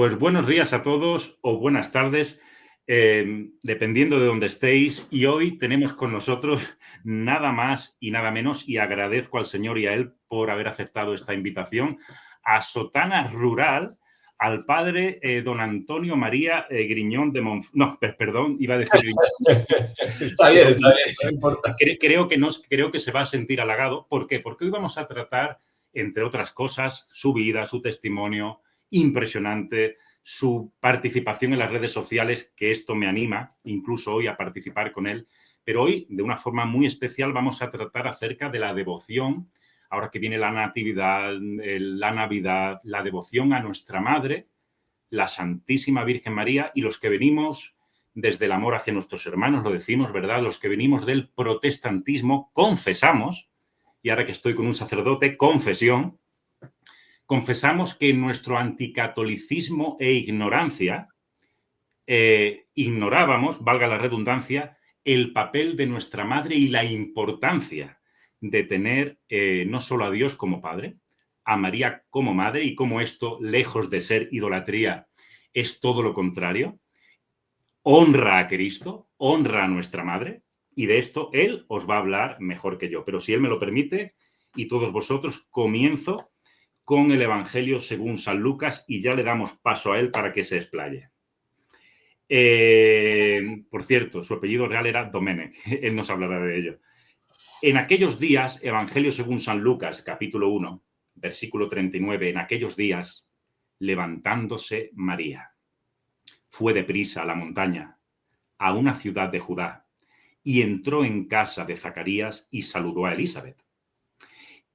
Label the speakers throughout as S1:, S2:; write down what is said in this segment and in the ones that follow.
S1: Pues buenos días a todos o buenas tardes, dependiendo de donde estéis. Y hoy tenemos con nosotros nada más y nada menos, y agradezco al Señor y a Él por haber aceptado esta invitación, a Sotana Rural, al padre don Antonio María Griñón de Monf... No, perdón, iba a decir Griñón.
S2: Está bien, no importa.
S1: Creo que se va a sentir halagado. ¿Por qué? Porque hoy vamos a tratar, entre otras cosas, su vida, su testimonio impresionante, su participación en las redes sociales, que esto me anima incluso hoy a participar con él. Pero hoy, de una forma muy especial, vamos a tratar acerca de la devoción, ahora que viene la Natividad, la Navidad, la devoción a nuestra Madre, la Santísima Virgen María, y los que venimos desde el amor hacia nuestros hermanos, lo decimos, ¿verdad? Los que venimos del protestantismo, confesamos, y ahora que estoy con un sacerdote, confesamos que en nuestro anticatolicismo e ignorancia ignorábamos, valga la redundancia, el papel de nuestra madre y la importancia de tener no solo a Dios como Padre, a María como Madre, y cómo esto, lejos de ser idolatría, es todo lo contrario. Honra a Cristo, honra a nuestra Madre, y de esto Él os va a hablar mejor que yo. Pero si Él me lo permite, y todos vosotros, comienzo con el Evangelio según San Lucas, y ya le damos paso a Él para que se explaye. Por cierto, su apellido real era Domenech. Él nos hablará de ello. En aquellos días, Evangelio según San Lucas, capítulo 1, versículo 39, en aquellos días, levantándose María, fue deprisa a la montaña, a una ciudad de Judá, y entró en casa de Zacarías y saludó a Elisabet.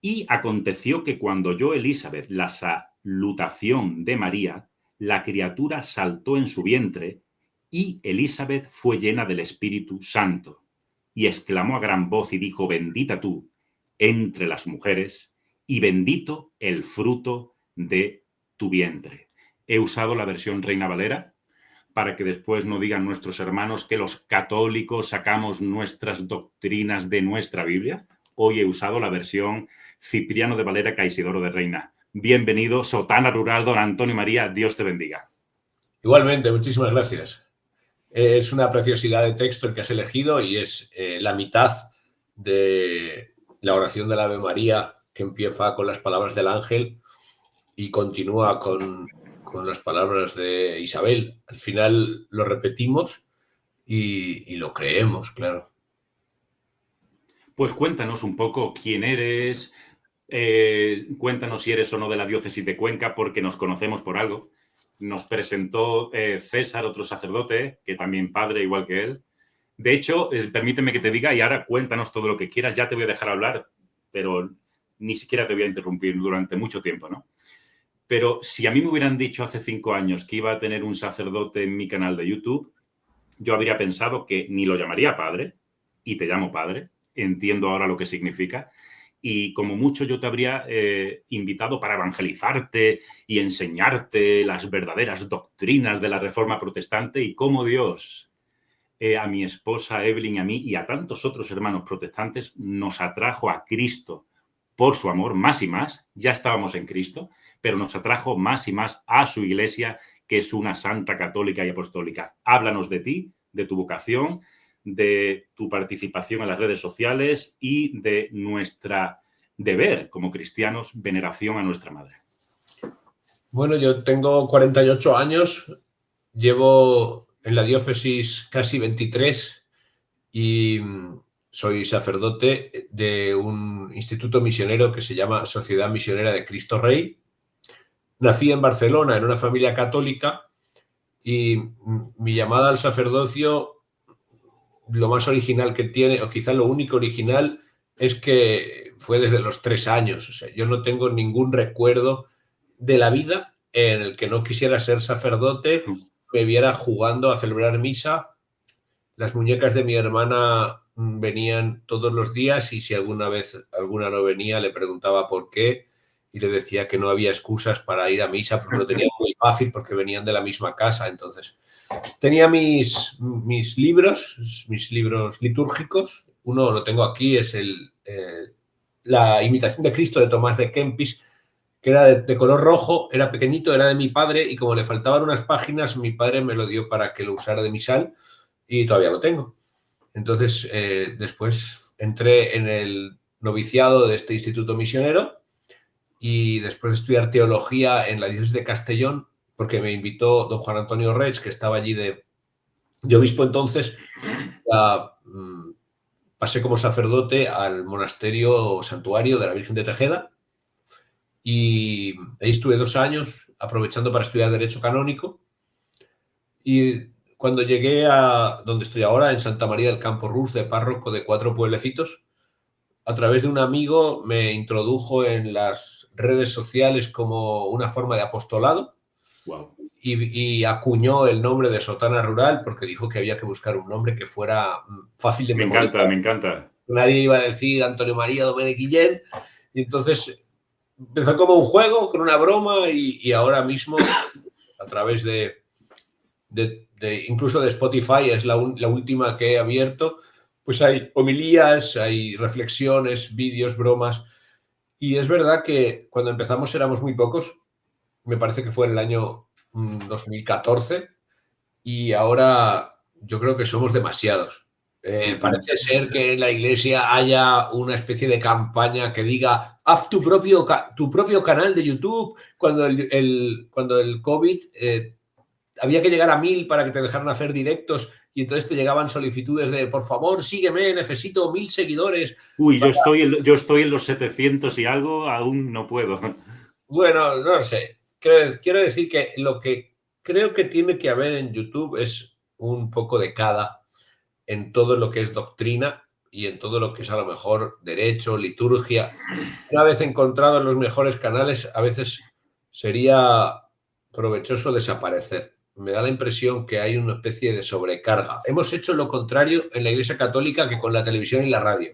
S1: Y aconteció que cuando oyó Elisabet la salutación de María, la criatura saltó en su vientre, y Elisabet fue llena del Espíritu Santo, y exclamó a gran voz y dijo: bendita tú entre las mujeres, y bendito el fruto de tu vientre. He usado la versión Reina Valera, para que después no digan nuestros hermanos que los católicos sacamos nuestras doctrinas de nuestra Biblia. Hoy he usado la versión Cipriano de Valera, Caisidoro de Reina. Bienvenido, Sotana Rural, don Antonio María, Dios te bendiga.
S2: Igualmente, muchísimas gracias. Es una preciosidad de texto el que has elegido y es la mitad de la oración del Ave María, que empieza con las palabras del ángel y continúa con las palabras de Isabel. Al final lo repetimos y lo creemos, claro.
S1: Pues cuéntanos un poco quién eres, cuéntanos si eres o no de la diócesis de Cuenca, porque nos conocemos por algo. Nos presentó César, otro sacerdote, que también padre, igual que él. De hecho, permíteme que te diga, y ahora cuéntanos todo lo que quieras, ya te voy a dejar hablar, pero ni siquiera te voy a interrumpir durante mucho tiempo, ¿no? Pero si a mí me hubieran dicho hace 5 años que iba a tener un sacerdote en mi canal de YouTube, yo habría pensado que ni lo llamaría padre, y te llamo padre, entiendo ahora lo que significa, y como mucho yo te habría invitado para evangelizarte y enseñarte las verdaderas doctrinas de la Reforma Protestante y cómo Dios a mi esposa Evelyn, a mí y a tantos otros hermanos protestantes nos atrajo a Cristo por su amor, más y más. Ya estábamos en Cristo, pero nos atrajo más y más a su iglesia, que es una santa, católica y apostólica. Háblanos de ti, de tu vocación, de tu participación en las redes sociales y de nuestra deber como cristianos, veneración a nuestra Madre.
S2: Bueno, yo tengo 48 años, llevo en la diócesis casi 23 y soy sacerdote de un instituto misionero que se llama Sociedad Misionera de Cristo Rey. Nací en Barcelona en una familia católica y mi llamada al sacerdocio, lo más original que tiene, o quizá lo único original, es que fue desde los 3 años. O sea, yo no tengo ningún recuerdo de la vida en el que no quisiera ser sacerdote, me viera jugando a celebrar misa. Las muñecas de mi hermana venían todos los días y si alguna vez alguna no venía le preguntaba por qué y le decía que no había excusas para ir a misa porque lo tenía muy fácil porque venían de la misma casa. Entonces tenía mis libros litúrgicos. Uno lo tengo aquí, es la Imitación de Cristo de Tomás de Kempis, que era de color rojo, era pequeñito, era de mi padre y como le faltaban unas páginas, mi padre me lo dio para que lo usara de misal y todavía lo tengo. Entonces, después entré en el noviciado de este instituto misionero y después de estudiar teología en la diócesis de Castellón, porque me invitó don Juan Antonio Reig, que estaba allí de obispo entonces, pasé como sacerdote al monasterio santuario de la Virgen de Tejeda y ahí estuve 2 años aprovechando para estudiar Derecho Canónico y cuando llegué a donde estoy ahora, en Santa María del Campo Rus, de párroco de 4 pueblecitos, a través de un amigo me introdujo en las redes sociales como una forma de apostolado.
S1: Wow.
S2: Y acuñó el nombre de Sotana Rural porque dijo que había que buscar un nombre que fuera fácil de
S1: Me
S2: memorizar.
S1: encanta, me encanta.
S2: Nadie iba a decir Antonio María Domènech Guillén. Y entonces empezó como un juego, con una broma, y ahora mismo, a través de incluso de Spotify, es la última que he abierto, pues hay homilías, hay reflexiones, vídeos, bromas. Y es verdad que cuando empezamos éramos muy pocos, me parece que fue en el año 2014, y ahora yo creo que somos demasiados. Parece ser que en la iglesia haya una especie de campaña que diga haz tu propio canal de YouTube, cuando cuando el COVID había que llegar a 1000 para que te dejaran hacer directos y entonces te llegaban solicitudes de por favor sígueme, necesito 1000 seguidores.
S1: Uy, yo estoy en los 700 y algo, aún no puedo.
S2: Bueno, no lo sé. Quiero decir que lo que creo que tiene que haber en YouTube es un poco de cada en todo lo que es doctrina y en todo lo que es a lo mejor derecho, liturgia. Una vez encontrados los mejores canales, a veces sería provechoso desaparecer. Me da la impresión que hay una especie de sobrecarga. Hemos hecho lo contrario en la Iglesia Católica que con la televisión y la radio.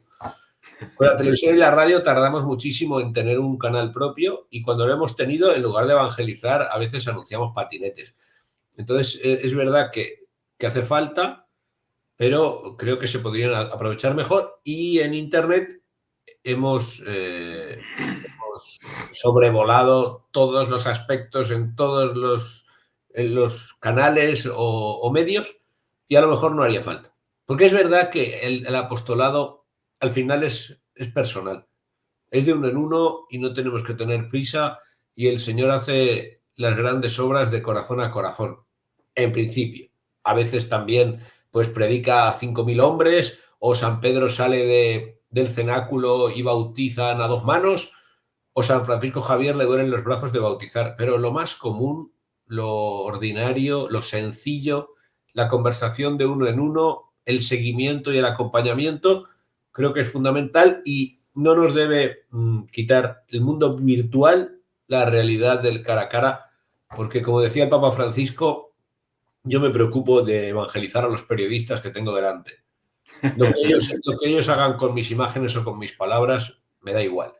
S2: Con la televisión y la radio tardamos muchísimo en tener un canal propio y cuando lo hemos tenido, en lugar de evangelizar, a veces anunciamos patinetes. Entonces, es verdad que hace falta, pero creo que se podrían aprovechar mejor y en Internet hemos sobrevolado todos los aspectos en todos en los canales o medios y a lo mejor no haría falta. Porque es verdad que el apostolado al final es personal, es de uno en uno y no tenemos que tener prisa y el Señor hace las grandes obras de corazón a corazón, en principio. A veces también pues predica a 5000 hombres o San Pedro sale del cenáculo y bautizan a 2 manos o San Francisco Javier le duelen los brazos de bautizar, pero lo más común, lo ordinario, lo sencillo, la conversación de uno en uno, el seguimiento y el acompañamiento, creo que es fundamental y no nos debe quitar el mundo virtual la realidad del cara a cara, porque como decía el Papa Francisco, yo me preocupo de evangelizar a los periodistas que tengo delante. Lo que ellos hagan con mis imágenes o con mis palabras me da igual.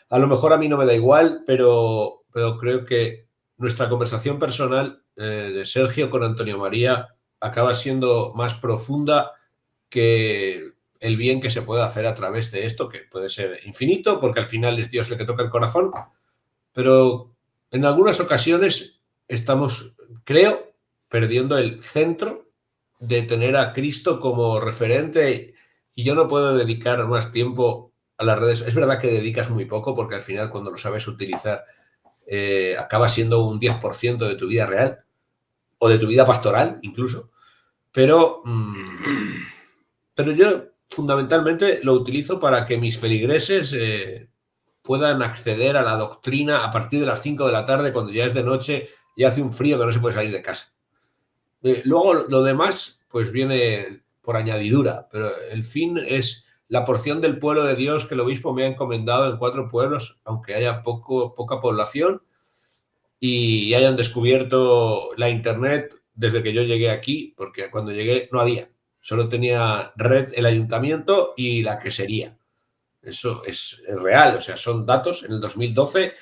S2: A lo mejor a mí no me da igual, pero creo que nuestra conversación personal de Sergio con Antonio María acaba siendo más profunda que el bien que se puede hacer a través de esto, que puede ser infinito, porque al final es Dios el que toca el corazón, pero en algunas ocasiones estamos, creo, perdiendo el centro de tener a Cristo como referente y yo no puedo dedicar más tiempo a las redes. Es verdad que dedicas muy poco porque al final cuando lo sabes utilizar acaba siendo un 10% de tu vida real o de tu vida pastoral incluso, pero, pero yo fundamentalmente lo utilizo para que mis feligreses puedan acceder a la doctrina a partir de las 5 de la tarde cuando ya es de noche y hace un frío que no se puede salir de casa. Luego lo demás pues viene por añadidura, pero el fin es la porción del pueblo de Dios que el obispo me ha encomendado en 4 pueblos, aunque haya poca población y hayan descubierto la internet desde que yo llegué aquí, porque cuando llegué no había, solo tenía red el ayuntamiento y la quesería. Eso es real, o sea, son datos. En el 2012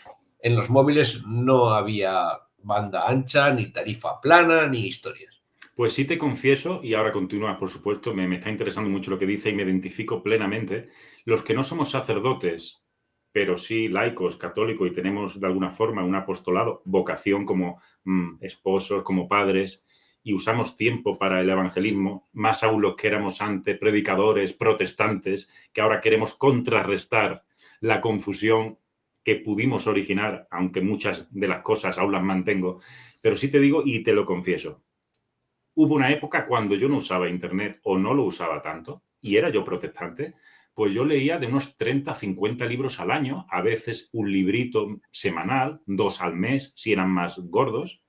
S2: en los móviles no había banda ancha, ni tarifa plana, ni historias.
S1: Pues sí te confieso, y ahora continúas, por supuesto, me está interesando mucho lo que dice y me identifico plenamente. Los que no somos sacerdotes, pero sí laicos, católicos, y tenemos de alguna forma un apostolado, vocación como esposos, como padres, y usamos tiempo para el evangelismo, más aún los que éramos antes predicadores, protestantes, que ahora queremos contrarrestar la confusión que pudimos originar, aunque muchas de las cosas aún las mantengo. Pero sí te digo y te lo confieso, hubo una época cuando yo no usaba internet o no lo usaba tanto, y era yo protestante, pues yo leía de unos 30 a 50 libros al año, a veces un librito semanal, 2 al mes, si eran más gordos.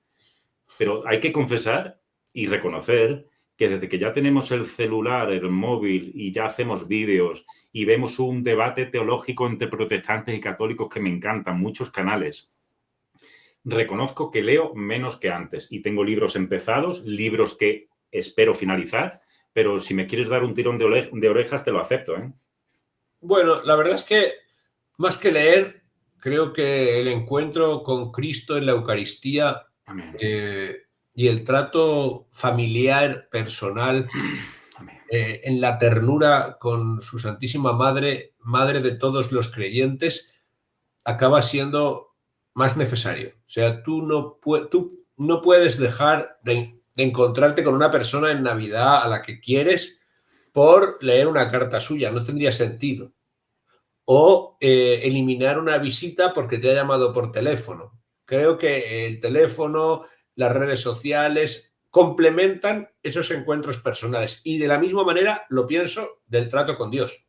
S1: Pero hay que confesar y reconocer que desde que ya tenemos el celular, el móvil y ya hacemos vídeos y vemos un debate teológico entre protestantes y católicos que me encantan, muchos canales, reconozco que leo menos que antes y tengo libros empezados, libros que espero finalizar, pero si me quieres dar un tirón de orejas te lo acepto, ¿eh?
S2: Bueno, la verdad es que más que leer, creo que el encuentro con Cristo en la Eucaristía
S1: Amén.
S2: Y el trato familiar, personal,
S1: Amén.
S2: en la ternura con su Santísima Madre, Madre de todos los creyentes, acaba siendo más necesario. O sea, tú no puedes dejar de encontrarte con una persona en Navidad a la que quieres por leer una carta suya, no tendría sentido. O eliminar una visita porque te ha llamado por teléfono. Creo que el teléfono, las redes sociales complementan esos encuentros personales. Y de la misma manera lo pienso del trato con Dios.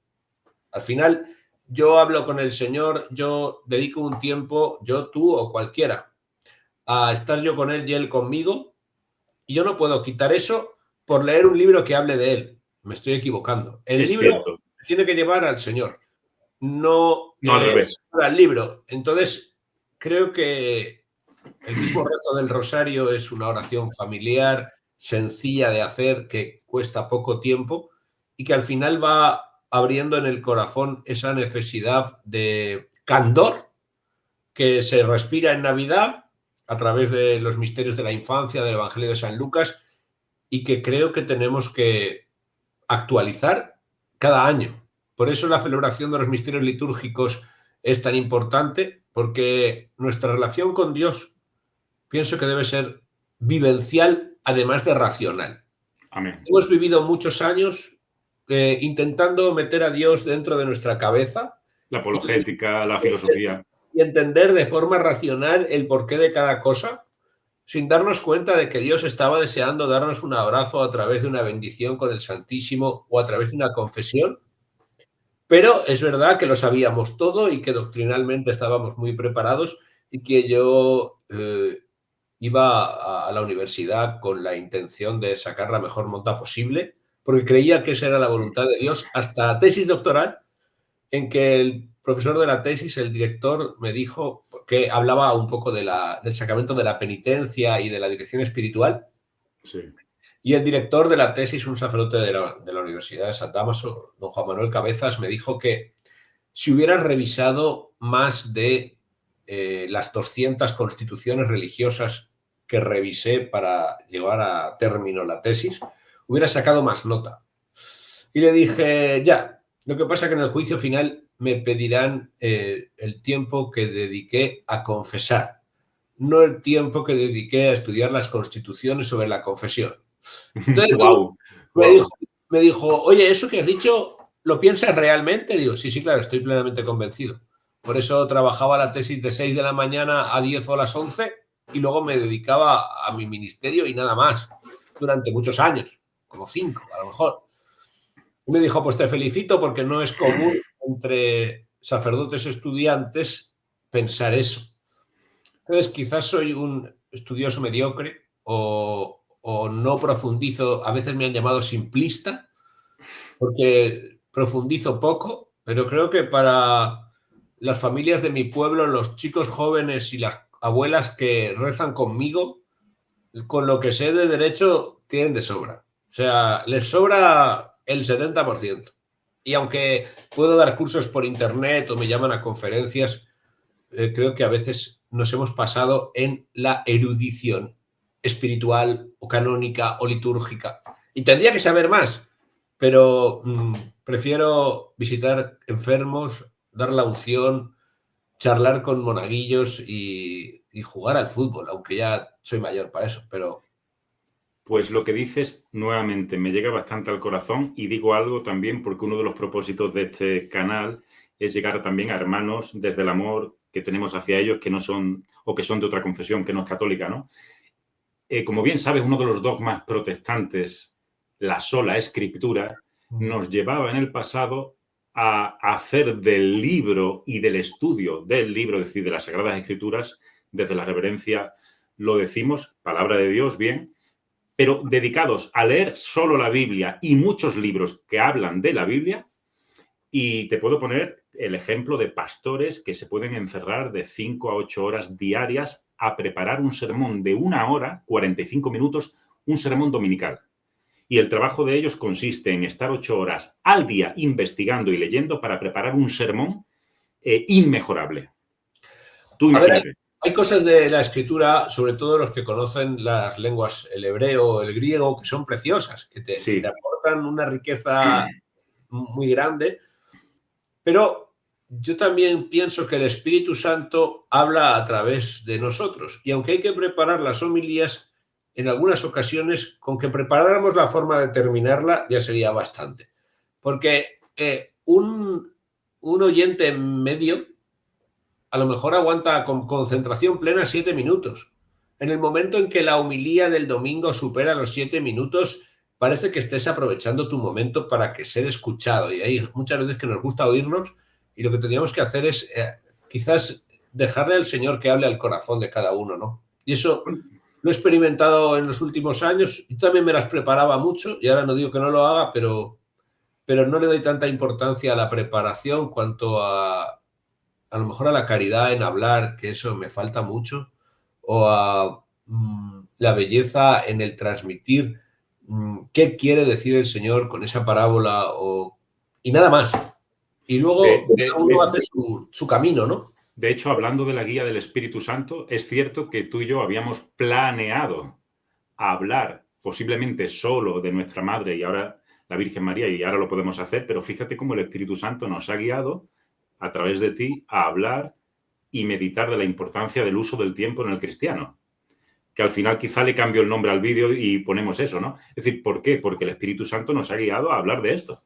S2: Al final, yo hablo con el Señor, yo dedico un tiempo, yo, tú o cualquiera, a estar yo con Él y Él conmigo, y yo no puedo quitar eso por leer un libro que hable de Él. Me estoy equivocando. El
S1: Es
S2: libro
S1: cierto,
S2: tiene que llevar al Señor, no
S1: no al revés.
S2: al libro. Entonces, creo que el mismo rezo del rosario es una oración familiar, sencilla de hacer, que cuesta poco tiempo y que al final va abriendo en el corazón esa necesidad de candor que se respira en Navidad a través de los misterios de la infancia, del Evangelio de San Lucas, y que creo que tenemos que actualizar cada año. Por eso la celebración de los misterios litúrgicos es tan importante, porque nuestra relación con Dios pienso que debe ser vivencial, además de racional.
S1: Amén.
S2: Hemos vivido muchos años intentando meter a Dios dentro de nuestra cabeza
S1: La
S2: y,
S1: apologética, la filosofía.
S2: y entender de forma racional el porqué de cada cosa, sin darnos cuenta de que Dios estaba deseando darnos un abrazo a través de una bendición con el Santísimo o a través de una confesión. Pero es verdad que lo sabíamos todo y que doctrinalmente estábamos muy preparados y que yo iba a la universidad con la intención de sacar la mejor nota posible, porque creía que esa era la voluntad de Dios, hasta tesis doctoral, en que el profesor de la tesis, el director, me dijo que hablaba un poco del sacramento de la penitencia y de la dirección espiritual.
S1: Sí.
S2: Y el director de la tesis, un sacerdote de la Universidad de San Dámaso, don Juan Manuel Cabezas, me dijo que si hubiera revisado más de las 200 constituciones religiosas que revisé para llevar a término la tesis, hubiera sacado más nota. Y le dije, ya, lo que pasa es que en el juicio final me pedirán el tiempo que dediqué a confesar, no el tiempo que dediqué a estudiar las constituciones sobre la confesión. Entonces
S1: Wow,
S2: me
S1: wow.
S2: dijo, me dijo, oye, ¿eso que has dicho lo piensas realmente? Digo, sí, sí, claro, estoy plenamente convencido. Por eso trabajaba la tesis de 6 de la mañana a 10 o a las 11 y luego me dedicaba a mi ministerio y nada más durante muchos años, como 5 a lo mejor. Y me dijo, pues te felicito porque no es común entre sacerdotes estudiantes pensar eso. Entonces, quizás soy un estudioso mediocre o no profundizo, a veces me han llamado simplista, porque profundizo poco, pero creo que para las familias de mi pueblo, los chicos jóvenes y las abuelas que rezan conmigo, con lo que sé de derecho, tienen de sobra. O sea, les sobra el 70%. Y aunque puedo dar cursos por internet o me llaman a conferencias, creo que a veces nos hemos pasado en la erudición espiritual o canónica o litúrgica. Y tendría que saber más, pero prefiero visitar enfermos, dar la unción, charlar con monaguillos y jugar al fútbol, aunque ya soy mayor para eso, pero...
S1: Pues lo que dices nuevamente me llega bastante al corazón y digo algo también porque uno de los propósitos de este canal es llegar también a hermanos desde el amor que tenemos hacia ellos que no son o que son de otra confesión que no es católica, ¿no? Como bien sabes, uno de los dogmas protestantes, la sola escritura, nos llevaba en el pasado a hacer del libro y del estudio del libro, es decir, de las Sagradas Escrituras, desde la reverencia, lo decimos, palabra de Dios, bien, pero dedicados a leer solo la Biblia y muchos libros que hablan de la Biblia. Y te puedo poner el ejemplo de pastores que se pueden encerrar de 5 a 8 horas diarias a preparar un sermón de 1 hora, 45 minutos, un sermón dominical. Y el trabajo de ellos consiste en estar 8 horas al día investigando y leyendo para preparar un sermón inmejorable. Tú
S2: A ver,
S1: imagínate.
S2: hay cosas de la escritura, sobre todo los que conocen las lenguas, el hebreo o el griego, que son preciosas, que te
S1: Sí.
S2: aportan una riqueza muy grande, pero yo también pienso que el Espíritu Santo habla a través de nosotros. Y aunque hay que preparar las homilías, en algunas ocasiones, con que preparáramos la forma de terminarla, ya sería bastante. Porque un oyente medio a lo mejor aguanta con concentración plena 7 minutos. En el momento en que la homilía del domingo supera los 7 minutos, parece que estés aprovechando tu momento para que ser escuchado. Y hay muchas veces que nos gusta oírnos y lo que tendríamos que hacer es quizás dejarle al Señor que hable al corazón de cada uno, ¿no? Y eso lo he experimentado en los últimos años. Yo también me las preparaba mucho y ahora no digo que no lo haga, pero no le doy tanta importancia a la preparación cuanto a lo mejor a la caridad en hablar, que eso me falta mucho, o a la belleza en el transmitir qué quiere decir el Señor con esa parábola y nada más. Y luego cada uno hace su camino, ¿no?
S1: De hecho, hablando de la guía del Espíritu Santo, es cierto que tú y yo habíamos planeado hablar posiblemente solo de nuestra Madre y ahora la Virgen María y ahora lo podemos hacer, pero fíjate cómo el Espíritu Santo nos ha guiado a través de ti a hablar y meditar de la importancia del uso del tiempo en el cristiano. Que al final quizá le cambio el nombre al vídeo y ponemos eso, ¿no? Es decir, ¿por qué? Porque el Espíritu Santo nos ha guiado a hablar de esto.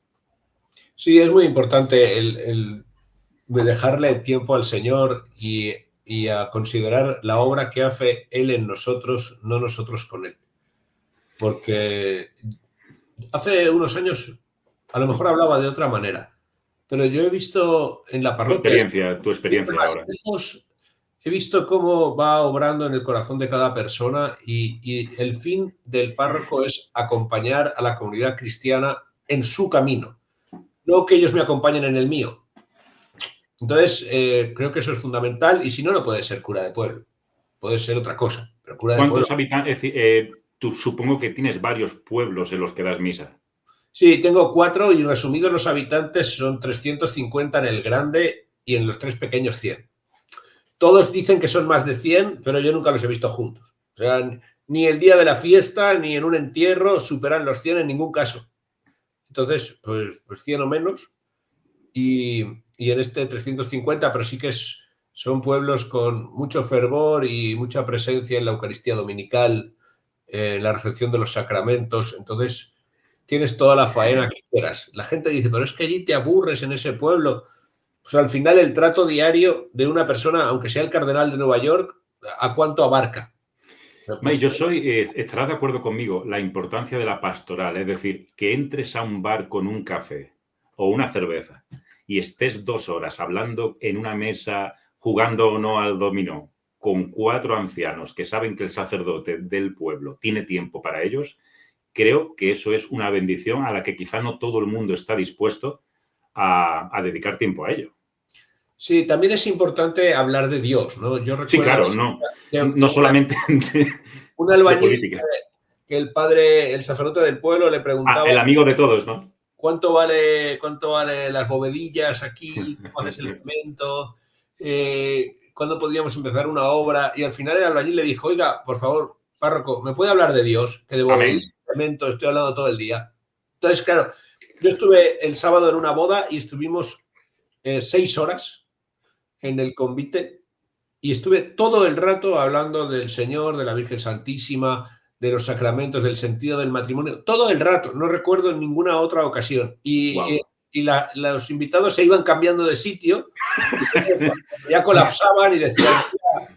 S2: Sí, es muy importante el dejarle tiempo al Señor y a considerar la obra que hace Él en nosotros, no nosotros con Él. Porque hace unos años a lo mejor hablaba de otra manera, pero yo he visto en la parroquia,
S1: Tu experiencia
S2: más
S1: ahora.
S2: lejos, he visto cómo va obrando en el corazón de cada persona y el fin del párroco es acompañar a la comunidad cristiana en su camino, no que ellos me acompañen en el mío. Entonces, creo que eso es fundamental y si no, no puede ser cura de pueblo, puede ser otra cosa, pero cura de pueblo.
S1: ¿Cuántos habitantes? Es decir, tú supongo que tienes varios pueblos en los que das misa.
S2: Sí, tengo 4 y resumidos los habitantes son 350 en el grande y en los 3 pequeños 100. Todos dicen que son más de 100, pero yo nunca los he visto juntos. O sea, ni el día de la fiesta ni en un entierro superan los 100 en ningún caso. Entonces, pues 100 o menos. Y en este 350, pero sí que son pueblos con mucho fervor y mucha presencia en la Eucaristía Dominical, en la recepción de los sacramentos. Entonces, tienes toda la faena que quieras. La gente dice, pero es que allí te aburres en ese pueblo. Pues al final el trato diario de una persona, aunque sea el cardenal de Nueva York, ¿a cuánto abarca?
S1: May, yo estarás de acuerdo conmigo, la importancia de la pastoral, es decir, que entres a un bar con un café o una cerveza y estés 2 horas hablando en una mesa, jugando o no al dominó, con 4 ancianos que saben que el sacerdote del pueblo tiene tiempo para ellos, creo que eso es una bendición a la que quizá no todo el mundo está dispuesto a dedicar tiempo a ello.
S2: Sí, también es importante hablar de Dios, ¿no? Yo recuerdo
S1: Sí, claro, no solamente
S2: un
S1: de
S2: albañil
S1: política.
S2: que el sacerdote del pueblo le preguntaba
S1: El amigo de todos, ¿no?
S2: ¿cuánto vale las bovedillas aquí? ¿Cómo haces el cemento? ¿Cuándo podríamos empezar una obra? Y al final el albañil le dijo, oiga, por favor, párroco, ¿me puede hablar de Dios? Que de
S1: Amén.
S2: bovedillas, cemento, estoy hablando todo el día. Entonces, claro, yo estuve el sábado en una boda y estuvimos 6 horas en el convite y estuve todo el rato hablando del Señor, de la Virgen Santísima, de los sacramentos, del sentido del matrimonio, todo el rato, no recuerdo en ninguna otra ocasión.
S1: Wow.
S2: Y los invitados se iban cambiando de sitio, y ya colapsaban y decían,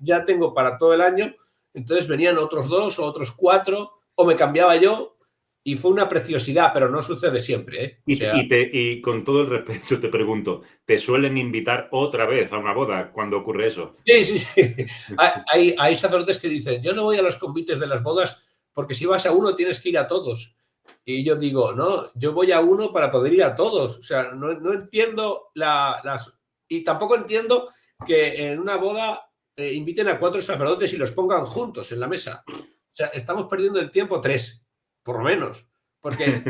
S2: ya tengo para todo el año, entonces venían otros 2 o otros 4, o me cambiaba yo, y fue una preciosidad, pero no sucede siempre, ¿eh? O sea,
S1: Y con todo el respeto te pregunto, ¿te suelen invitar otra vez a una boda cuando ocurre eso?
S2: sí, sí, sí. Hay sacerdotes que dicen, yo no voy a los convites de las bodas porque si vas a uno tienes que ir a todos. Y yo digo, no, yo voy a uno para poder ir a todos. O sea, no entiendo las... Y tampoco entiendo que en una boda inviten a 4 sacerdotes y los pongan juntos en la mesa. O sea, estamos perdiendo el tiempo 3, por lo menos. Porque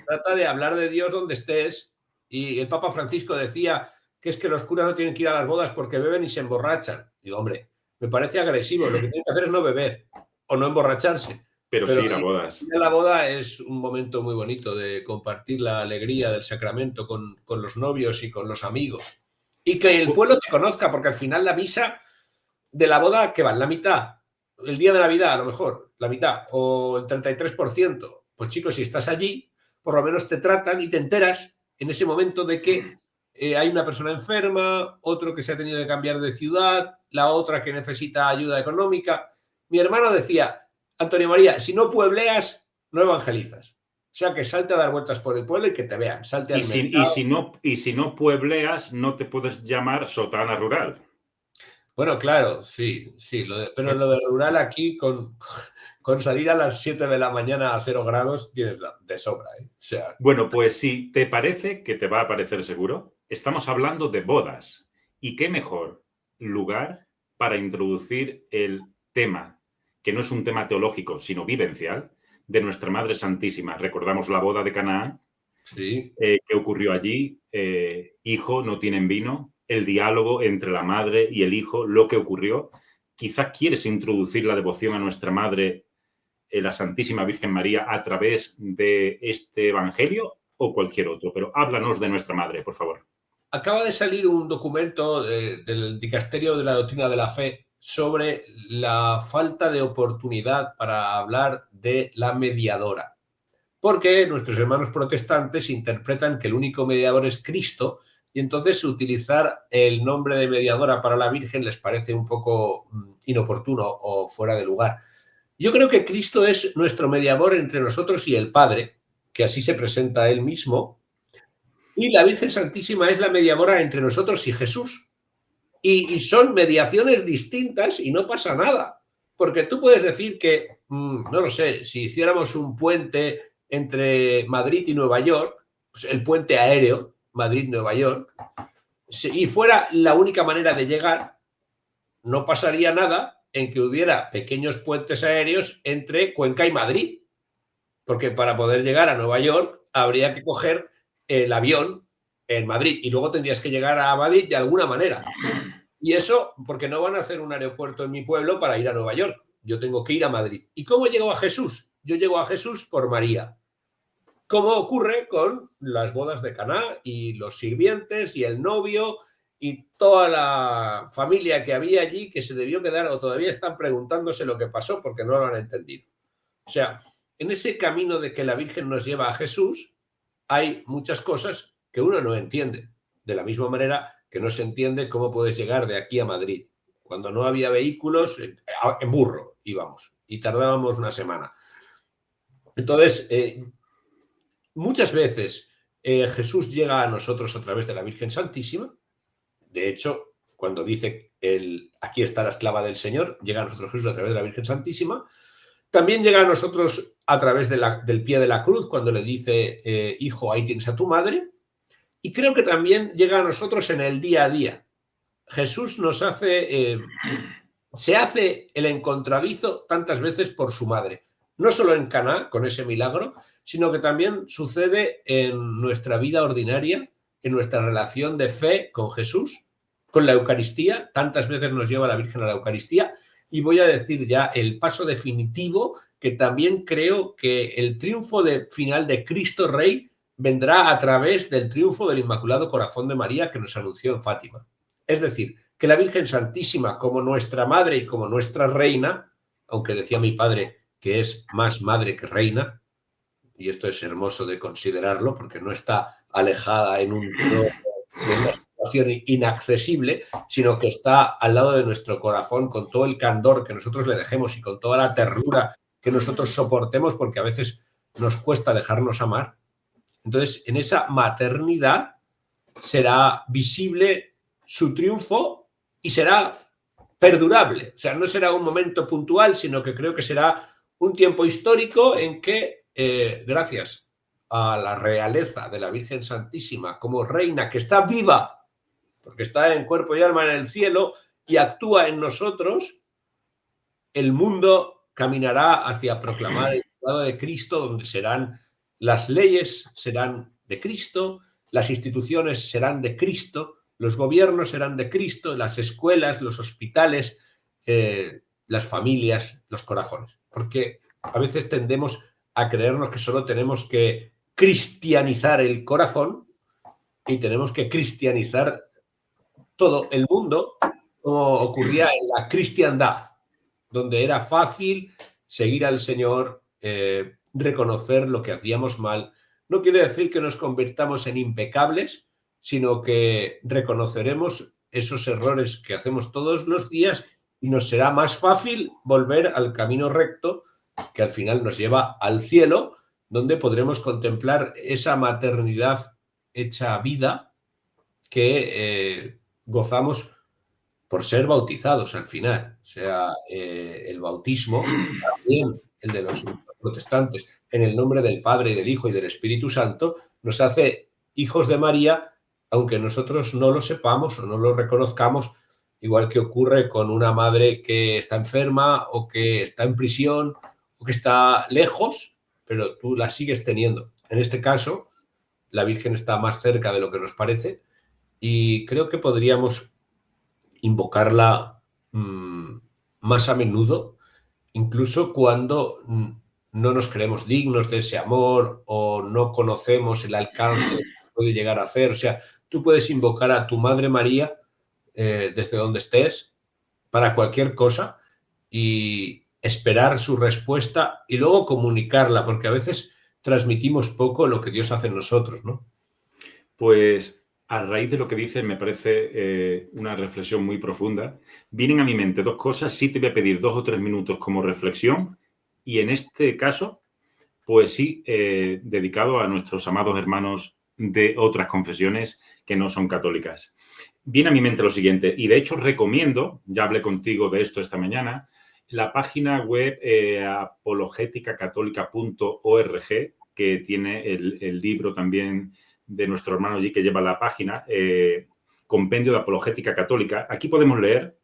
S2: trata de hablar de Dios donde estés. Y el Papa Francisco decía que es que los curas no tienen que ir a las bodas porque beben y se emborrachan. Digo, hombre, me parece agresivo. Lo que tienen que hacer es no beber o no emborracharse.
S1: Pero
S2: Pero
S1: sí ir a bodas.
S2: ir a la boda es un momento muy bonito de compartir la alegría del sacramento con los novios y con los amigos. Y que el pueblo te conozca, porque al final la misa de la boda, ¿qué va? La mitad. El día de Navidad, a lo mejor, la mitad, o el 33%. Pues chicos, si estás allí, por lo menos te tratan y te enteras en ese momento de que hay una persona enferma, otro que se ha tenido que cambiar de ciudad, la otra que necesita ayuda económica. Mi hermano decía, Antonio María, si no puebleas, no evangelizas. O sea, que salte a dar vueltas por el pueblo y que te vean. Salte al mercado.
S1: Y si no puebleas, no te puedes llamar sotana rural.
S2: Bueno, claro, sí, sí. Pero lo de rural aquí, con salir a las 7 de la mañana a 0 grados, tienes de sobra, ¿eh? O sea,
S1: Bueno, pues si te parece, que te va a parecer seguro, estamos hablando de bodas. ¿Y qué mejor lugar para introducir el tema, que no es un tema teológico, sino vivencial, de nuestra Madre Santísima? Recordamos la boda de Canaán,
S2: sí.
S1: que ocurrió allí. Hijo, no tienen vino. El diálogo entre la madre y el hijo, lo que ocurrió. Quizás quieres introducir la devoción a nuestra Madre, la Santísima Virgen María, a través de este evangelio o cualquier otro, pero háblanos de nuestra Madre, por favor.
S2: Acaba de salir un documento del Dicasterio de la Doctrina de la Fe sobre la falta de oportunidad para hablar de la mediadora. Porque nuestros hermanos protestantes interpretan que el único mediador es Cristo y entonces utilizar el nombre de mediadora para la Virgen les parece un poco inoportuno o fuera de lugar. Yo creo que Cristo es nuestro mediador entre nosotros y el Padre, que así se presenta él mismo, y la Virgen Santísima es la mediadora entre nosotros y Jesús. Y son mediaciones distintas y no pasa nada. Porque tú puedes decir que, no lo sé, si hiciéramos un puente entre Madrid y Nueva York, pues el puente aéreo, Madrid-Nueva York, y fuera la única manera de llegar, no pasaría nada en que hubiera pequeños puentes aéreos entre Cuenca y Madrid. Porque para poder llegar a Nueva York habría que coger el avión en Madrid y luego tendrías que llegar a Madrid de alguna manera. Y eso porque no van a hacer un aeropuerto en mi pueblo para ir a Nueva York. Yo tengo que ir a Madrid. ¿Y cómo llego a Jesús? Yo llego a Jesús por María. Como ocurre con las bodas de Caná y los sirvientes y el novio y toda la familia que había allí que se debió quedar o todavía están preguntándose lo que pasó porque no lo han entendido. O sea, en ese camino de que la Virgen nos lleva a Jesús hay muchas cosas que uno no entiende. De la misma manera que no se entiende cómo puedes llegar de aquí a Madrid. Cuando no había vehículos, en burro íbamos y tardábamos una semana. Entonces, muchas veces Jesús llega a nosotros a través de la Virgen Santísima. De hecho, cuando dice aquí está la esclava del Señor, llega a nosotros Jesús a través de la Virgen Santísima. También llega a nosotros a través del pie de la cruz, cuando le dice, hijo, ahí tienes a tu madre. Y creo que también llega a nosotros en el día a día. Jesús se hace el encontradizo tantas veces por su madre. No solo en Caná, con ese milagro, sino que también sucede en nuestra vida ordinaria, en nuestra relación de fe con Jesús, con la Eucaristía. Tantas veces nos lleva la Virgen a la Eucaristía. Y voy a decir ya el paso definitivo, que también creo que el triunfo final de Cristo Rey vendrá a través del triunfo del Inmaculado Corazón de María que nos anunció en Fátima. Es decir, que la Virgen Santísima, como nuestra madre y como nuestra reina, aunque decía mi padre que es más madre que reina, y esto es hermoso de considerarlo porque no está alejada en un trono y en una situación inaccesible, sino que está al lado de nuestro corazón con todo el candor que nosotros le dejemos y con toda la ternura que nosotros soportemos, porque a veces nos cuesta dejarnos amar. Entonces, en esa maternidad será visible su triunfo y será perdurable. O sea, no será un momento puntual, sino que creo que será un tiempo histórico en que, gracias a la realeza de la Virgen Santísima como reina que está viva, porque está en cuerpo y alma en el cielo y actúa en nosotros, el mundo caminará hacia proclamar el lado de Cristo, donde serán las leyes serán de Cristo, las instituciones serán de Cristo, los gobiernos serán de Cristo, las escuelas, los hospitales, las familias, los corazones. Porque a veces tendemos a creernos que solo tenemos que cristianizar el corazón y tenemos que cristianizar todo el mundo, como ocurría en la cristiandad, donde era fácil seguir al Señor, reconocer lo que hacíamos mal. No quiere decir que nos convirtamos en impecables, sino que reconoceremos esos errores que hacemos todos los días y nos será más fácil volver al camino recto que al final nos lleva al cielo, donde podremos contemplar esa maternidad hecha vida que gozamos por ser bautizados al final. O sea, el bautismo, también el de los protestantes, en el nombre del Padre, y del Hijo y del Espíritu Santo, nos hace hijos de María, aunque nosotros no lo sepamos o no lo reconozcamos, igual que ocurre con una madre que está enferma o que está en prisión o que está lejos, pero tú la sigues teniendo. En este caso, la Virgen está más cerca de lo que nos parece y creo que podríamos invocarla más a menudo, incluso cuando no nos creemos dignos de ese amor o no conocemos el alcance que puede llegar a hacer. O sea, tú puedes invocar a tu Madre María desde donde estés para cualquier cosa y esperar su respuesta y luego comunicarla, porque a veces transmitimos poco lo que Dios hace en nosotros, ¿no?
S1: Pues a raíz de lo que dices me parece una reflexión muy profunda. Vienen a mi mente dos cosas, sí te voy a pedir 2 o 3 minutos como reflexión y en este caso, pues sí, dedicado a nuestros amados hermanos de otras confesiones que no son católicas. Viene a mi mente lo siguiente, y de hecho recomiendo, ya hablé contigo de esto esta mañana, la página web apologeticacatólica.org, que tiene el libro también de nuestro hermano allí que lleva la página, Compendio de Apologética Católica. Aquí podemos leer,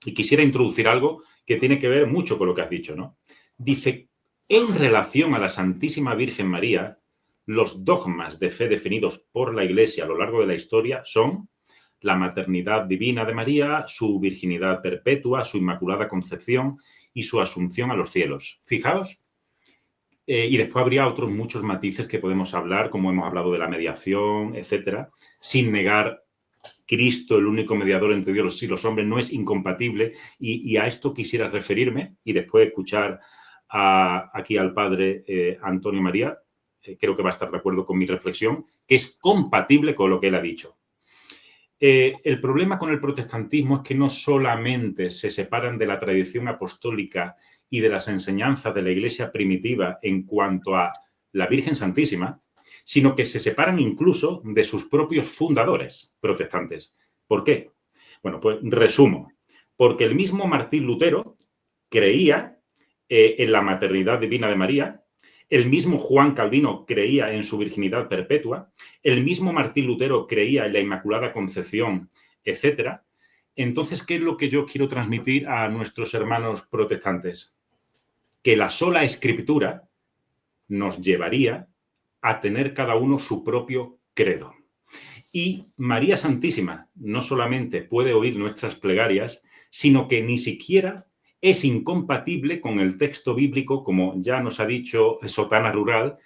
S1: y quisiera introducir algo que tiene que ver mucho con lo que has dicho, ¿no? Dice, en relación a la Santísima Virgen María, los dogmas de fe definidos por la Iglesia a lo largo de la historia son la maternidad divina de María, su virginidad perpetua, su inmaculada concepción y su asunción a los cielos. Fijaos, y después habría otros muchos matices que podemos hablar, como hemos hablado de la mediación, etcétera, sin negar Cristo, el único mediador entre Dios y los hombres, no es incompatible, y a esto quisiera referirme y después escuchar aquí al padre Antonio María, creo que va a estar de acuerdo con mi reflexión, que es compatible con lo que él ha dicho. El problema con el protestantismo es que no solamente se separan de la tradición apostólica y de las enseñanzas de la Iglesia primitiva en cuanto a la Virgen Santísima, sino que se separan incluso de sus propios fundadores protestantes. ¿Por qué? Bueno, pues resumo. Porque el mismo Martín Lutero creía en la maternidad divina de María, el mismo Juan Calvino creía en su virginidad perpetua, el mismo Martín Lutero creía en la Inmaculada Concepción, etcétera. Entonces, ¿qué es lo que yo quiero transmitir a nuestros hermanos protestantes? Que la sola Escritura nos llevaría a tener cada uno su propio credo. Y María Santísima no solamente puede oír nuestras plegarias, sino que ni siquiera es incompatible con el texto bíblico, como ya nos ha dicho Sotana Rural,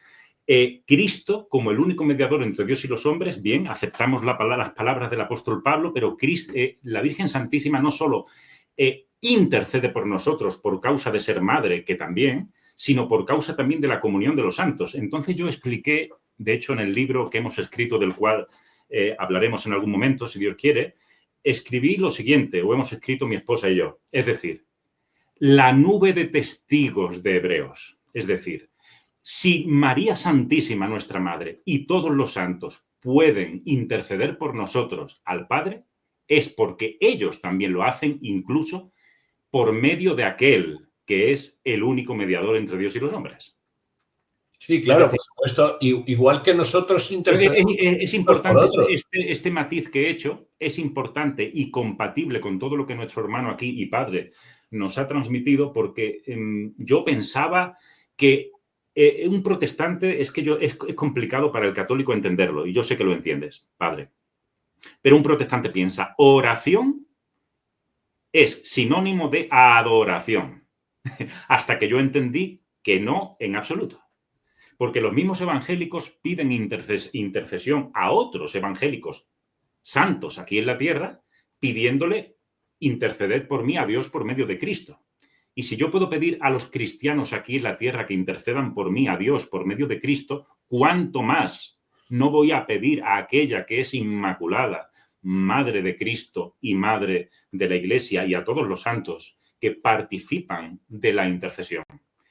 S1: Cristo como el único mediador entre Dios y los hombres, bien, aceptamos las palabras del apóstol Pablo, pero la Virgen Santísima no solo intercede por nosotros por causa de ser madre, que también, sino por causa también de la comunión de los santos. Entonces yo expliqué, de hecho en el libro que hemos escrito, del cual hablaremos en algún momento, si Dios quiere, escribí lo siguiente, o hemos escrito mi esposa y yo, es decir, la nube de testigos de Hebreos, es decir, si María Santísima, nuestra Madre, y todos los santos pueden interceder por nosotros al Padre, es porque ellos también lo hacen, incluso por medio de aquel que es el único mediador entre Dios y los hombres.
S2: Sí, claro, por supuesto. Igual que nosotros intercedemos
S1: es importante, por otros. Este matiz que he hecho es importante y compatible con todo lo que nuestro hermano aquí y padre nos ha transmitido, porque yo pensaba que un protestante, es complicado para el católico entenderlo, y yo sé que lo entiendes, padre. Pero un protestante piensa, oración es sinónimo de adoración, hasta que yo entendí que no en absoluto. Porque los mismos evangélicos piden intercesión a otros evangélicos santos aquí en la tierra, pidiéndole interceder por mí a Dios por medio de Cristo. Y si yo puedo pedir a los cristianos aquí en la tierra que intercedan por mí a Dios por medio de Cristo, ¿cuánto más no voy a pedir a aquella que es inmaculada, Madre de Cristo y Madre de la Iglesia, y a todos los santos que participan de la intercesión?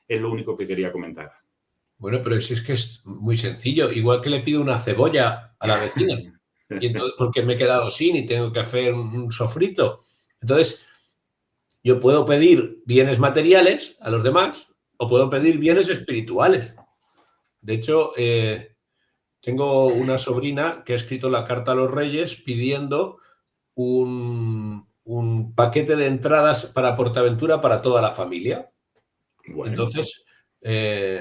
S1: Es lo único que quería comentar.
S2: Bueno, pero si es que es muy sencillo. Igual que le pido una cebolla a la vecina, y entonces, porque me he quedado sin y tengo que hacer un sofrito. Entonces, yo puedo pedir bienes materiales a los demás o puedo pedir bienes espirituales. De hecho, tengo una sobrina que ha escrito la carta a los Reyes pidiendo un paquete de entradas para PortAventura para toda la familia. Bueno. Entonces,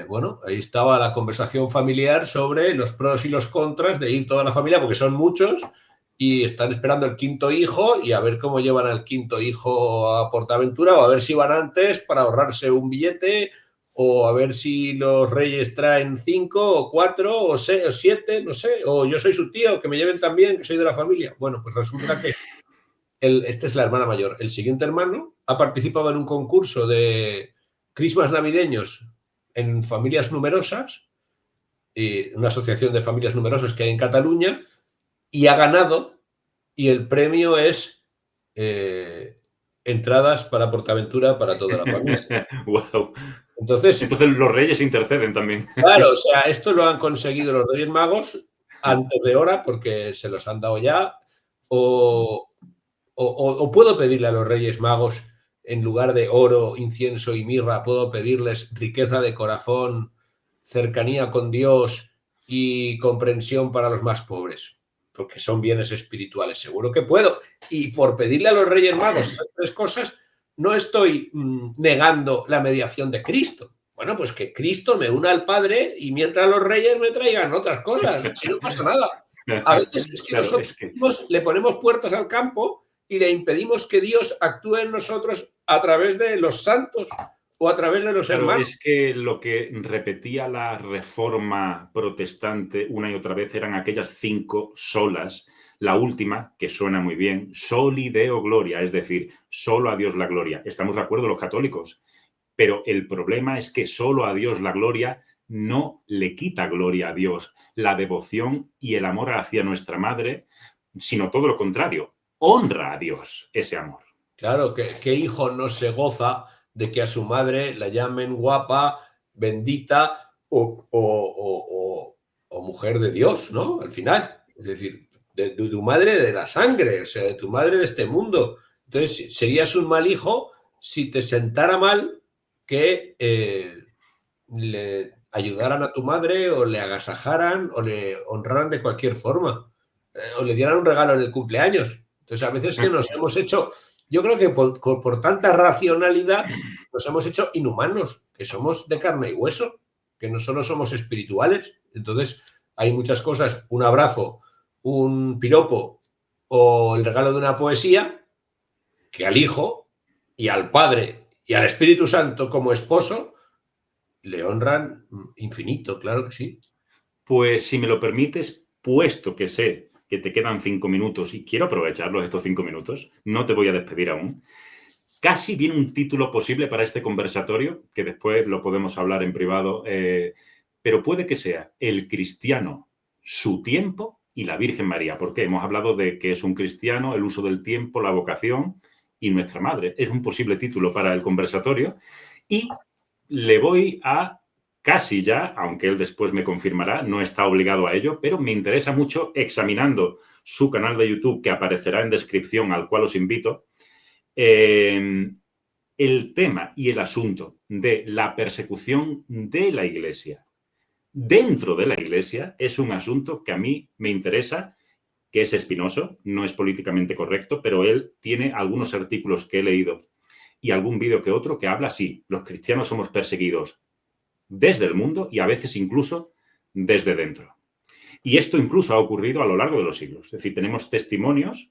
S2: bueno, ahí estaba la conversación familiar sobre los pros y los contras de ir toda la familia, porque son muchos y están esperando el quinto hijo y a ver cómo llevan al quinto hijo a PortAventura, o a ver si van antes para ahorrarse un billete, o a ver si los Reyes traen 5 o 4 o 7, no sé, o yo soy su tío, que me lleven también, que soy de la familia. Bueno, pues resulta que esta es la hermana mayor. El siguiente hermano ha participado en un concurso de Christmas navideños en familias numerosas, una asociación de familias numerosas que hay en Cataluña, y ha ganado, y el premio es entradas para PortAventura para toda la familia.
S1: Wow.
S2: Entonces
S1: los Reyes interceden también.
S2: Claro, o sea, esto lo han conseguido los Reyes Magos antes de hora, porque se los han dado ya, o puedo pedirle a los Reyes Magos, en lugar de oro, incienso y mirra, puedo pedirles riqueza de corazón, cercanía con Dios y comprensión para los más pobres, porque son bienes espirituales, seguro que puedo. Y por pedirle a los Reyes Magos esas tres cosas, no estoy negando la mediación de Cristo. Bueno, pues que Cristo me una al Padre y mientras los Reyes me traigan otras cosas, si no pasa nada. A veces es que claro, nosotros le ponemos puertas al campo y le impedimos que Dios actúe en nosotros a través de los santos o a través de los hermanos.
S1: Es que lo que repetía la Reforma protestante una y otra vez eran aquellas 5 solas. La última, que suena muy bien, soli deo gloria, es decir, solo a Dios la gloria. Estamos de acuerdo los católicos, pero el problema es que solo a Dios la gloria no le quita gloria a Dios, la devoción y el amor hacia nuestra madre, sino todo lo contrario, honra a Dios ese amor.
S2: Claro, ¿qué hijo no se goza de que a su madre la llamen guapa, bendita o mujer de Dios, ¿no? Al final, es decir, de tu madre de la sangre, o sea, de tu madre de este mundo. Entonces, serías un mal hijo si te sentara mal que le ayudaran a tu madre o le agasajaran o le honraran de cualquier forma, o le dieran un regalo en el cumpleaños. Entonces, a veces que nos hemos hecho, yo creo que por tanta racionalidad nos hemos hecho inhumanos, que somos de carne y hueso, que no solo somos espirituales. Entonces, hay muchas cosas, un abrazo, un piropo o el regalo de una poesía, que al hijo y al padre y al Espíritu Santo como esposo le honran infinito, claro que sí.
S1: Pues si me lo permites, puesto que sé que te quedan 5 minutos y quiero aprovecharlos estos 5 minutos, no te voy a despedir aún. Casi viene un título posible para este conversatorio, que después lo podemos hablar en privado, pero puede que sea El cristiano, su tiempo y la Virgen María. Porque hemos hablado de que es un cristiano, el uso del tiempo, la vocación y nuestra madre. Es un posible título para el conversatorio. Y le voy a casi ya, aunque él después me confirmará, no está obligado a ello, pero me interesa mucho examinando su canal de YouTube, que aparecerá en descripción, al cual os invito, el tema y el asunto de la persecución de la Iglesia dentro de la Iglesia es un asunto que a mí me interesa, que es espinoso, no es políticamente correcto, pero él tiene algunos artículos que he leído y algún vídeo que otro que habla así: los cristianos somos perseguidos desde el mundo y a veces incluso desde dentro. Y esto incluso ha ocurrido a lo largo de los siglos. Es decir, tenemos testimonios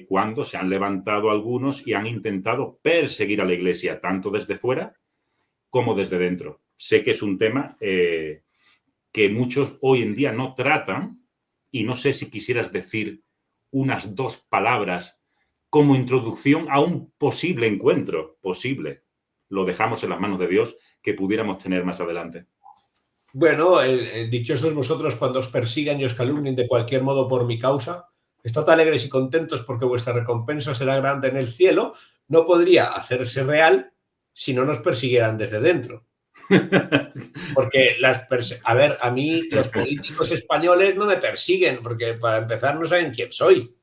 S1: cuando se han levantado algunos y han intentado perseguir a la Iglesia, tanto desde fuera como desde dentro. Sé que es un tema que muchos hoy en día no tratan, y no sé si quisieras decir unas 2 palabras como introducción a un posible encuentro, posible. Lo dejamos en las manos de Dios, que pudiéramos tener más adelante.
S2: Bueno, dichosos vosotros cuando os persigan y os calumnien de cualquier modo por mi causa. Estad alegres y contentos porque vuestra recompensa será grande en el cielo. No podría hacerse real si no nos persiguieran desde dentro. Porque a ver, a mí los políticos españoles no me persiguen porque para empezar no saben quién soy.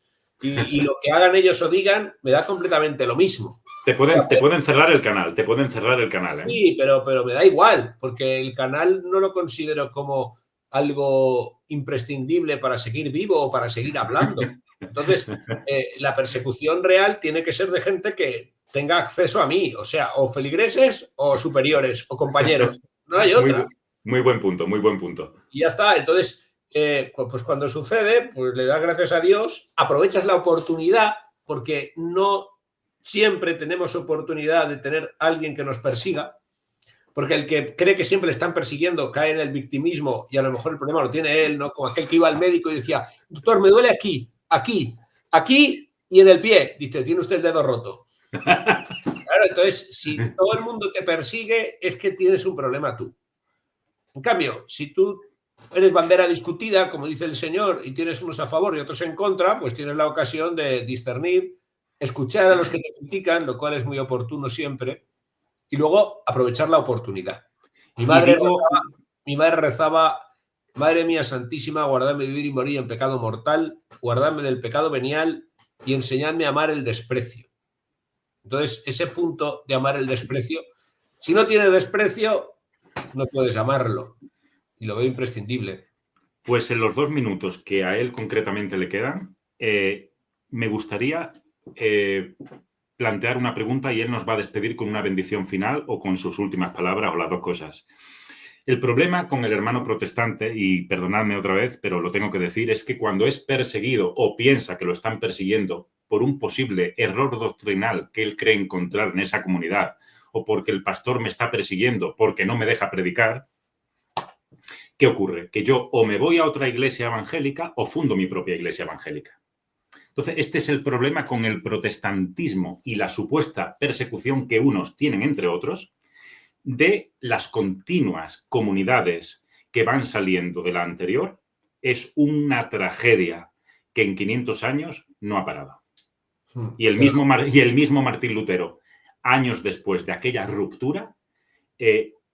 S2: Y lo que hagan ellos o digan me da completamente lo mismo.
S1: Te pueden cerrar el canal, te pueden cerrar el canal, ¿eh?
S2: Sí, pero me da igual, porque el canal no lo considero como algo imprescindible para seguir vivo o para seguir hablando. Entonces, la persecución real tiene que ser de gente que tenga acceso a mí, o sea, o feligreses o superiores o compañeros. No hay otra.
S1: Muy buen punto, muy buen punto.
S2: Y ya está. Entonces, pues cuando sucede, pues le das gracias a Dios, aprovechas la oportunidad, porque no siempre tenemos oportunidad de tener alguien que nos persiga, porque el que cree que siempre le están persiguiendo cae en el victimismo y a lo mejor el problema lo tiene él, ¿no? Como aquel que iba al médico y decía: doctor, me duele aquí, aquí, aquí y en el pie. Dice: tiene usted el dedo roto. Claro, entonces, si todo el mundo te persigue, es que tienes un problema tú. En cambio, si tú eres bandera discutida, como dice el Señor, y tienes unos a favor y otros en contra, pues tienes la ocasión de discernir, escuchar a los que te critican, lo cual es muy oportuno siempre, y luego aprovechar la oportunidad. Mi madre rezaba: Madre mía santísima, guardadme de vivir y morir en pecado mortal, guardadme del pecado venial y enseñadme a amar el desprecio. Entonces, ese punto de amar el desprecio, si no tienes desprecio, no puedes amarlo. Y lo veo imprescindible.
S1: Pues en los 2 minutos que a él concretamente le quedan, me gustaría plantear una pregunta y él nos va a despedir con una bendición final o con sus últimas palabras o las 2 cosas. El problema con el hermano protestante, y perdonadme otra vez, pero lo tengo que decir, es que cuando es perseguido o piensa que lo están persiguiendo por un posible error doctrinal que él cree encontrar en esa comunidad, o porque el pastor me está persiguiendo porque no me deja predicar, ¿qué ocurre? Que yo o me voy a otra iglesia evangélica o fundo mi propia iglesia evangélica. Entonces, este es el problema con el protestantismo y la supuesta persecución que unos tienen entre otros, de las continuas comunidades que van saliendo de la anterior. Es una tragedia que en 500 años no ha parado. Y el mismo Martín Lutero, años después de aquella ruptura,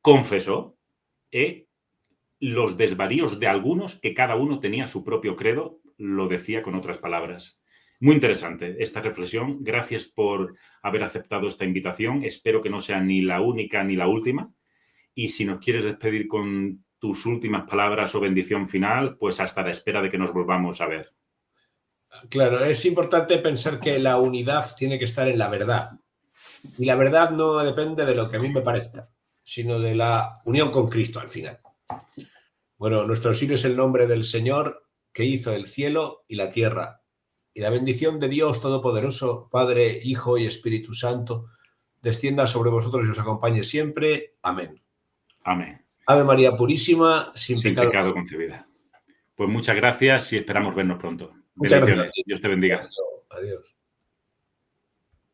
S1: confesó los desvaríos de algunos, que cada uno tenía su propio credo, lo decía con otras palabras. Muy interesante esta reflexión. Gracias por haber aceptado esta invitación. Espero que no sea ni la única ni la última. Y si nos quieres despedir con tus últimas palabras o bendición final, pues hasta la espera de que nos volvamos a ver.
S2: Claro, es importante pensar que la unidad tiene que estar en la verdad. Y la verdad no depende de lo que a mí me parezca, sino de la unión con Cristo al final. Bueno, nuestro auxilio es el nombre del Señor, que hizo el cielo y la tierra. Y la bendición de Dios Todopoderoso, Padre, Hijo y Espíritu Santo, descienda sobre vosotros y os acompañe siempre. Amén.
S1: Amén.
S2: Ave María Purísima, sin
S1: sin
S2: pecado.
S1: pecado concebida. Pues muchas gracias y esperamos vernos pronto.
S2: Muchas
S1: Bendiciones.
S2: gracias.
S1: Dios te bendiga.
S2: Adiós.